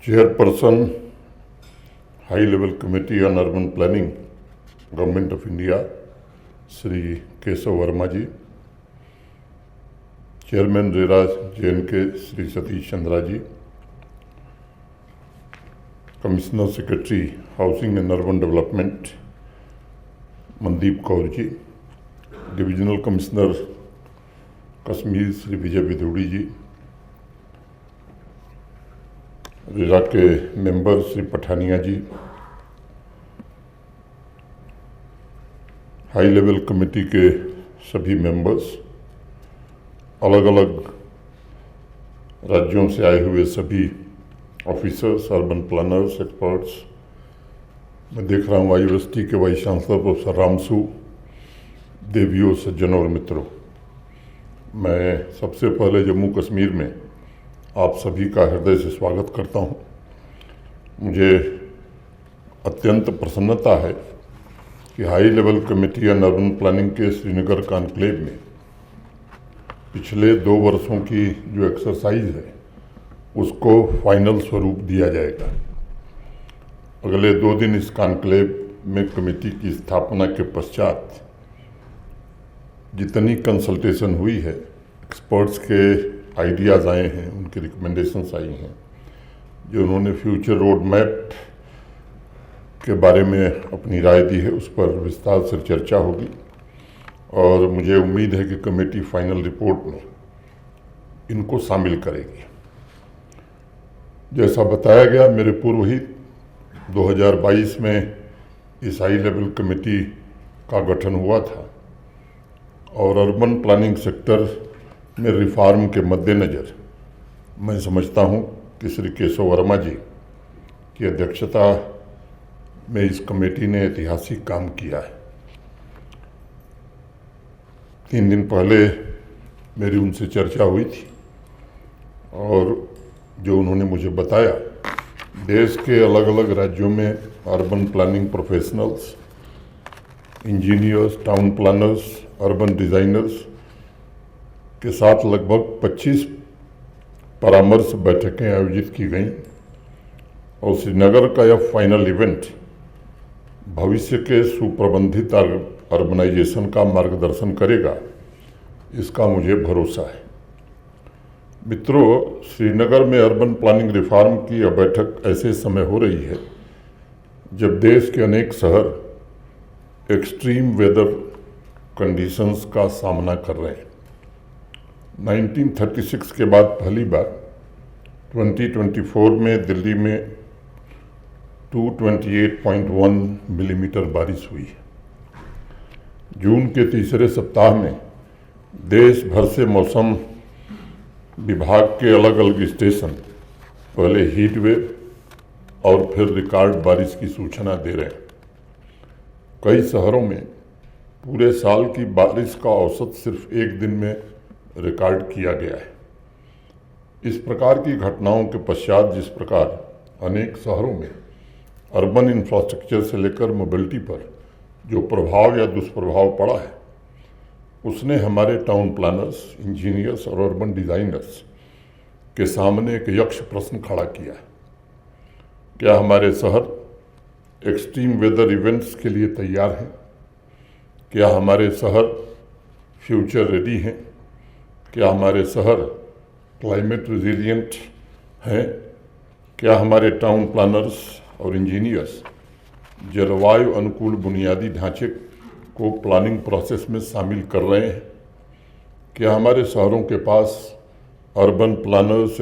Chairperson high level committee on urban planning government of India Shri Keshav Verma ji, chairman RERA JNK Shri Satish Chandra ji, commissioner secretary housing and urban development Mandeep Kaur ji, divisional commissioner Kashmir Shri Vijay Vidhuri ji, RERA के member Shri Pathania ji, high level committee के सभी members, अलग अलग राज्यों से आए हुए सभी ऑफिसर्स, अर्बन प्लानर्स, एक्सपर्ट्स, मैं देख रहा हूँ यूनिवर्सिटी के वाइस चांसलर प्रोफेसर रामसू, देवियों, सज्जनों और मित्रों, मैं सबसे पहले जम्मू कश्मीर में आप सभी का हृदय से स्वागत करता हूँ। मुझे अत्यंत प्रसन्नता है कि high level committee on urban planning के श्रीनगर कॉन्क्लेव में पिछले 2 वर्षों की जो एक्सरसाइज है उसको फाइनल स्वरूप दिया जाएगा। अगले 2 दिन इस कॉन्क्लेव में कमेटी की स्थापना के पश्चात जितनी कंसल्टेशन हुई है, एक्सपर्ट्स के आइडियाज़ आए हैं, उनकी रिकमेंडेशंस आई हैं, जो उन्होंने फ्यूचर रोड मैप के बारे में अपनी राय दी है, उस पर विस्तार से चर्चा होगी और मुझे उम्मीद है कि कमेटी फाइनल रिपोर्ट में इनको शामिल करेगी। जैसा बताया गया, मेरे पूर्व ही 2022 में इस हाई लेवल कमेटी का गठन हुआ था और अर्बन प्लानिंग सेक्टर में रिफॉर्म के मद्देनज़र मैं समझता हूं कि श्री केशव वर्मा जी की अध्यक्षता में इस कमेटी ने ऐतिहासिक काम किया है। 3 दिन पहले मेरी उनसे चर्चा हुई थी और जो उन्होंने मुझे बताया, देश के अलग अलग राज्यों में urban planning professionals, engineers, town planners, urban designers के साथ लगभग 25 परामर्श बैठकें आयोजित की गईं और श्रीनगर का यह फाइनल इवेंट भविष्य के सुप्रबंधित अर्बनाइजेशन का मार्गदर्शन करेगा, इसका मुझे भरोसा है। मित्रों, श्रीनगर में अर्बन प्लानिंग रिफॉर्म की यह बैठक ऐसे समय हो रही है जब देश के अनेक शहर एक्सट्रीम वेदर कंडीशंस का सामना कर रहे हैं। 1936 के बाद पहली बार 2024 में दिल्ली में 228.1 मिलीमीटर बारिश हुई है। जून के तीसरे सप्ताह में देश भर से मौसम विभाग के अलग अलग स्टेशन पहले हीट वेव और फिर रिकॉर्ड बारिश की सूचना दे रहे हैं। कई शहरों में पूरे साल की बारिश का औसत सिर्फ 1 दिन में रिकॉर्ड किया गया है। इस प्रकार की घटनाओं के पश्चात जिस प्रकार अनेक शहरों में अर्बन इंफ्रास्ट्रक्चर से लेकर मोबिलिटी पर जो प्रभाव या दुष्प्रभाव पड़ा है, उसने हमारे टाउन प्लानर्स, इंजीनियर्स और अर्बन डिज़ाइनर्स के सामने एक यक्ष प्रश्न खड़ा किया है। क्या हमारे शहर एक्सट्रीम वेदर इवेंट्स के लिए तैयार हैं? क्या हमारे शहर फ्यूचर रेडी हैं? क्या हमारे शहर क्लाइमेट रेजिलिएंट हैं? क्या हमारे टाउन प्लानर्स और इंजीनियर्स जलवायु अनुकूल बुनियादी ढांचे को प्लानिंग प्रोसेस में शामिल कर रहे हैं? क्या हमारे शहरों के पास अर्बन प्लानर्स